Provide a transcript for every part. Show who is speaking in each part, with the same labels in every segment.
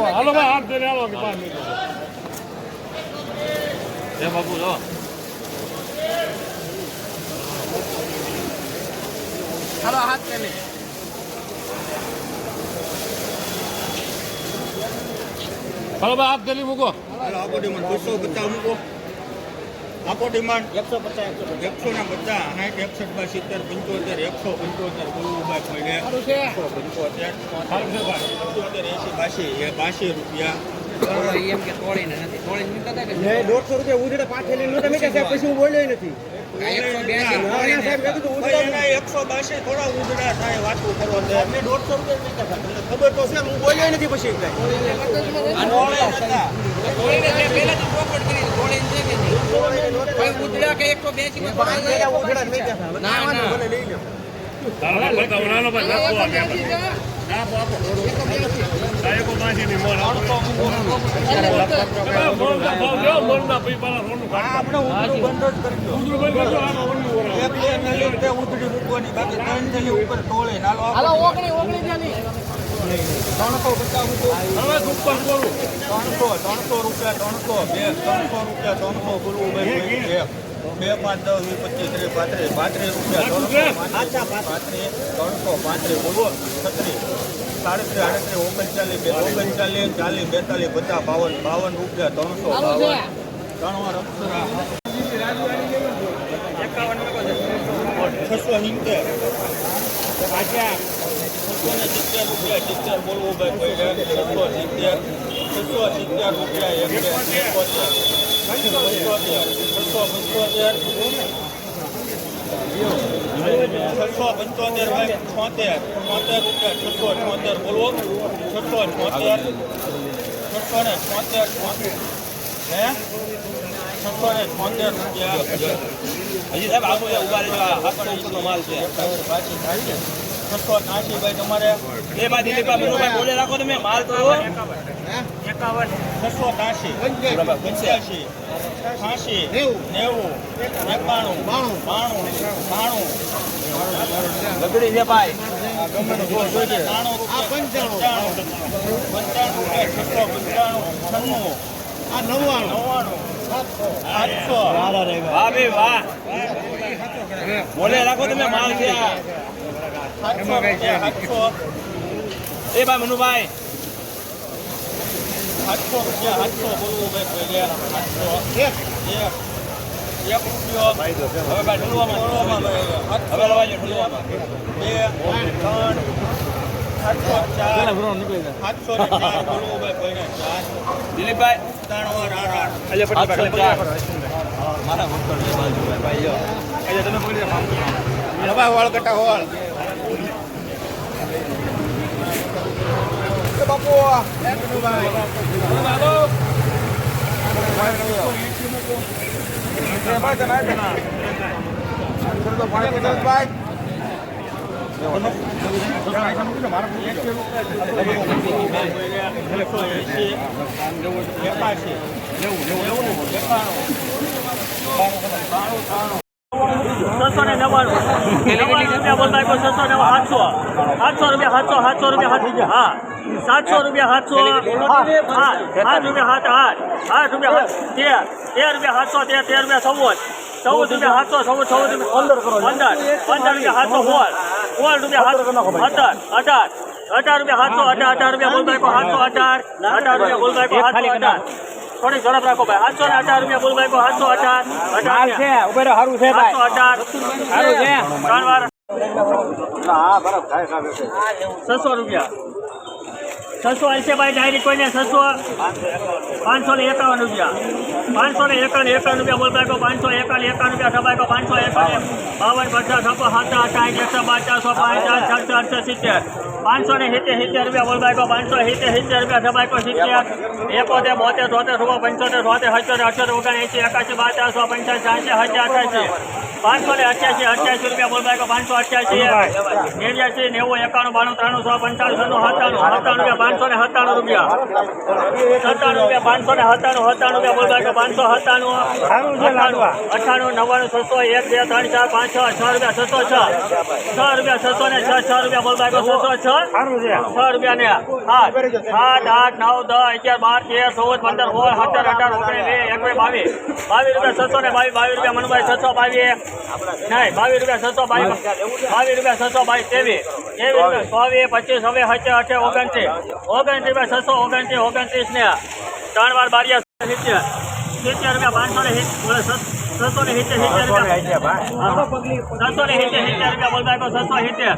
Speaker 1: હાલો ભાઈ હાથ દઈને હાલો 5 મિનિટ બાપુ જો હાલો હાથ દઈને હાલો ભાઈ હાથ દઈને મૂકો
Speaker 2: આપો ડિમાન્ડ 250 મૂકો આપો ડિમાન્ડ 150 ના 50 60 61 72 75 175 બોલવું ભાઈ ₹82 રૂપિયા
Speaker 3: એમ કે તોડીને નથી તોડીને નીકળતા કે
Speaker 2: ₹150 ઉજડે પાછળ લઈને નહોતા મેં સાહેબ પછી હું બોલ્યો નથી 182 થોડા ઉજડા થાય વાતો કરો મેં ₹150 ખબર તો છે હું બોલ્યો નથી પછી
Speaker 3: ઉજડા કે 182 ના લઈ લો
Speaker 2: હજી સાહેબ આપો ઉભા રહેજો આપણો માલ છે 680 ભાઈ તમારે એ માં દિલીપભાઈ બોલે રાખો તમે માલ તો 51 680 85 80 90 ગગડી છે ભાઈ બોલે રાખો તમે માલ છે એ ભાઈ મનુભાઈ 700 બોલવું ભાઈ ₹1 હવે ભાઈ ઢોલવામાં હવે લવાજો ઢોલવામાં 2 3 4 704 બોલવું ભાઈ દિલીપભાઈ મારા ભાઈ તમે પકડી હોળ કટા હોળ બાપુ થોડી ઝડપ રાખો ભાઈ 718 રૂપિયા બોલ ભાઈ 718 છે ઉપર સારું છે ભાઈ 718 સારું છે ત્રણ વાર હા બરાબર થાય 600 રૂપિયા 680 ભાઈ ડાયરેક્ટ કોઈને 551 રૂપિયા 551 રૂપિયા બોલ ભાઈ 551 રૂપિયા સભાઈ 551 52 50 570 રૂપિયા બોલ ભાઈ 570 રૂપિયા સભાઈ 71 72 73 74 75 76 77 78 79 80 81 82 83 85 88 588 રૂપિયા બોલ ભાઈ 588 89 90 91 92 93 97 રૂપિયા 597 રૂપિયા 597 રૂપિયા બોલ ભાઈ 597 98 99 600 1 2 3 4 5 6 રૂપિયા 606 રૂપિયા 606 રૂપિયા બોલ ભાઈ 606 6 રૂપિયા ને 7 8 9 10 11 12 13 14 15 16 17 18 19 20 21 22 રૂપિયા 622 મનુભાઈ 622 નહીં 22 રૂપિયા 622 22 રૂપિયા 622 23 24 25 હવે 28 29 29 ને 3 વાર બારિયા 70 રૂપિયા 570 રૂપિયા 770 બોલ ભાઈ 670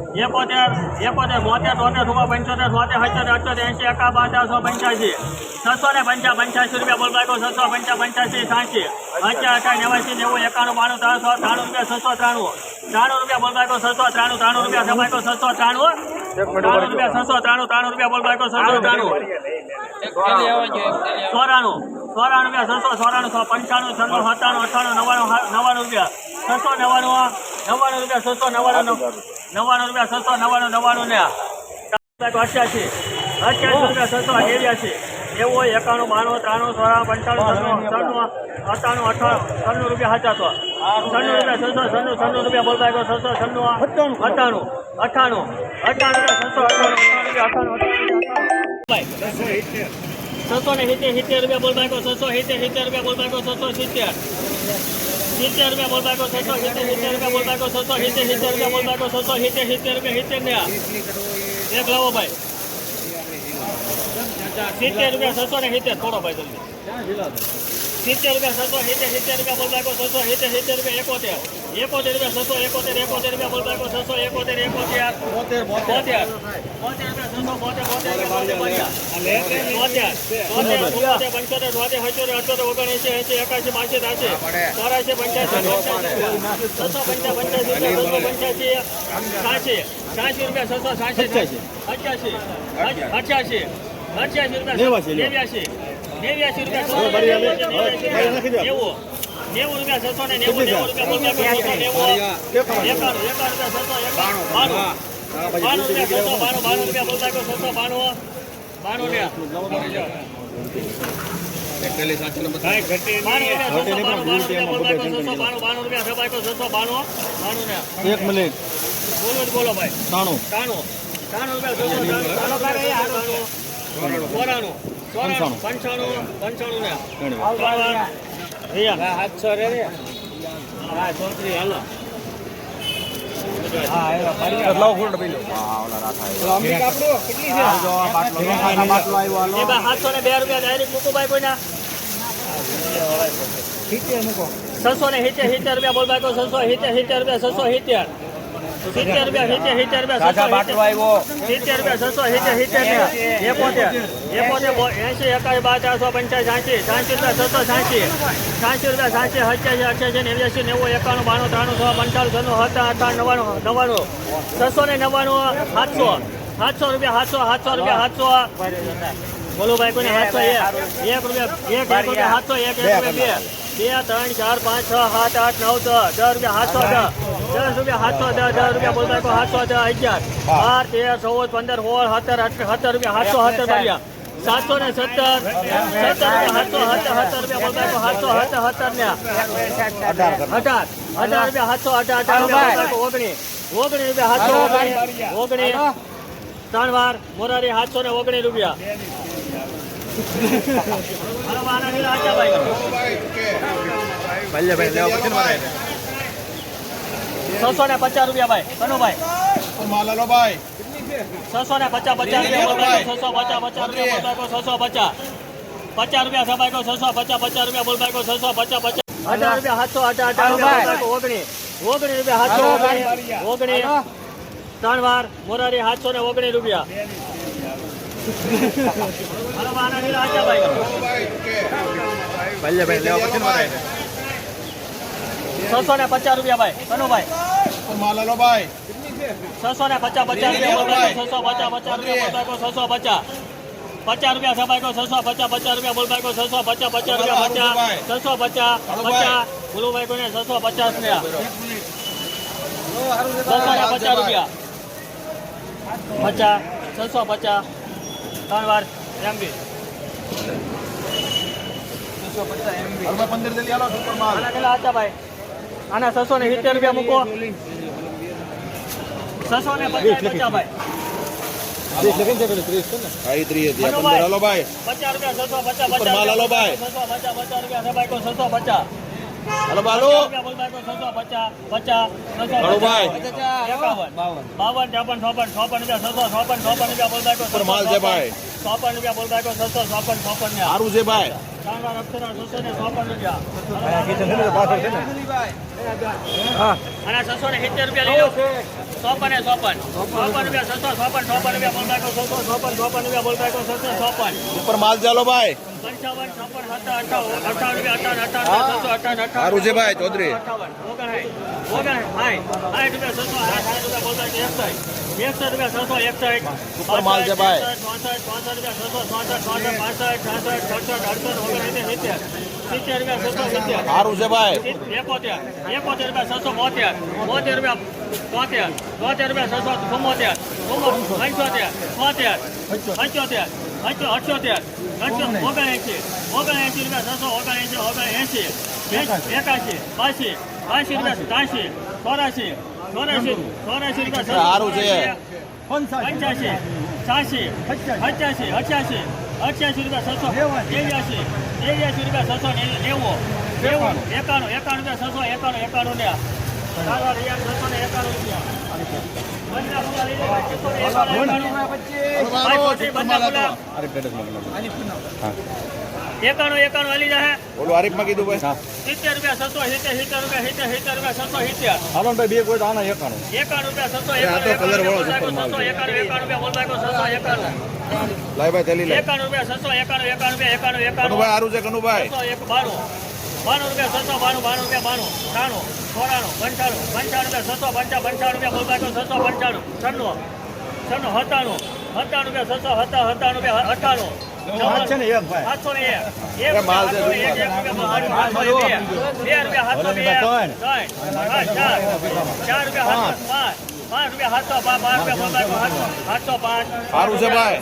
Speaker 2: 71 72 73 74 75 80 685 રૂપિયા બોલ ભાઈ 685 85 88 90 91 92 રૂપિયા બોલ ભાઈ 693 રૂપિયા બોલ ભાઈ 693 રૂપિયા બોલ ભાઈ 693 સોરાણું રૂપિયા 695 99 રૂપિયા 699 ને 88 રૂપિયા 689 91 92 93 રૂપિયા 97 રૂપિયા બોલ ભાઈ 698 670 રૂપિયા બોલ ભાઈ 670 રૂપિયા બોલ ભાઈ 670 70 રૂપિયા બોલ ભાઈ 670 રૂપિયા બોલ ભાઈ 670 રૂપિયા બોલ ભાઈ 670 રૂપિયા 70 એક લાવો ભાઈ 70 રૂપિયા 670 થોડો ભાઈ જલ્દી 70 રૂપિયા 670 રૂપિયા બોલ ભાઈ 670 રૂપિયા 71 રૂપિયા 671 રૂપિયા બોલ ભાઈ
Speaker 1: એક મિનિટ
Speaker 2: બોલો ભાઈ 93 રૂપિયા બોલ ભાઈ 670 રૂપિયા 670 70 રૂપિયા 70 રૂપિયા 700 બોલો ભાઈ કોને 700 1 રૂપિયા 700 2 3 4 5 6 7 8 9 10 રૂપિયા 710 10 રૂપિયા બોલ ભાઈ 710 11 12 13 14 15 16 17 રૂપિયા 770 770 રૂપિયા બોલ ભાઈ 770 ને 18 રૂપિયા 718 રૂપિયા 19 3 વાર મોરારી 719 રૂપિયા 650 રૂપિયા ભાઈ કનુભાઈ 650 રૂપિયા 650 રૂપિયા બોલ ભાઈ 650 18 રૂપિયા 718 રૂપિયા 19 3 વાર મોરારી 719 રૂપિયા 650 રૂપિયા ભાઈ કનુભાઈ 650 રૂપિયા 650 રૂપિયા 650 50 રૂપિયા સબાઈકો 650 રૂપિયા બોલબાઈકો 650 રૂપિયા 650 બોલુભાઈકો ને 650 ને 650 રૂપિયા 50 650 ત્રણ વાર એમબી
Speaker 4: 15 જલ્દી હાલો સુપર માલ
Speaker 2: આના કેટલા હતા ભાઈ આના 670 રૂપિયા મૂકો 650 ભાઈ
Speaker 4: આઈ 3 હતી 15 હાલો ભાઈ
Speaker 2: 50 રૂપિયા 650
Speaker 4: સુપર માલ હાલો ભાઈ
Speaker 2: 650 રૂપિયા સબાઈકો 650
Speaker 4: હાલો બાલો
Speaker 2: બોલબાઈકો 650 50
Speaker 4: હાલો ભાઈ
Speaker 2: 52 53 54 રૂપિયા 656 રૂપિયા બોલબાઈકો
Speaker 4: સુપર માલ છે ભાઈ
Speaker 2: 56 રૂપિયા બોલબાઈકો 656 ને
Speaker 4: સારું છે ભાઈ
Speaker 2: શાનદાર અક્ષરો 656 રૂપિયા અને 670 રૂપિયા લઈ લો 56 રૂપિયા 656 રૂપિયા બોલબાઈકો 656 રૂપિયા બોલબાઈકો 656
Speaker 4: સુપર માલ ચાલો ભાઈ
Speaker 2: 55 56 58
Speaker 4: સારું છે ભાઈ ચૌધરી
Speaker 2: 61
Speaker 4: સુપર માલ છે ભાઈ
Speaker 2: 70
Speaker 4: સારું છે ભાઈ
Speaker 2: 71 રૂપિયા 672 72 રૂપિયા 73 રૂપિયા 674 75 78 78 79 રૂપિયા 679 81 82 83 84 રૂપિયા
Speaker 4: સારું છે
Speaker 2: 85 86 88 88 રૂપિયા 683 રૂપિયા 690 91 રૂપિયા 691 ને 691 એકાણું હાલી જાય
Speaker 4: બોલો આરીફમાં કીધું ભાઈ
Speaker 2: 70 રૂપિયા 670 રૂપિયા 670
Speaker 4: હાલો ભાઈ બે કોઈ આના 91 લાય ભાઈ તેલી લે કનુભાઈ સારું છે કનુભાઈ
Speaker 2: 92 રૂપિયા 695 બોલબાઈકો 695 97 રૂપિયા 697 રૂપિયા 705
Speaker 4: સારું છે ભાઈ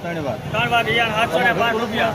Speaker 2: 3 વાર રૂપિયા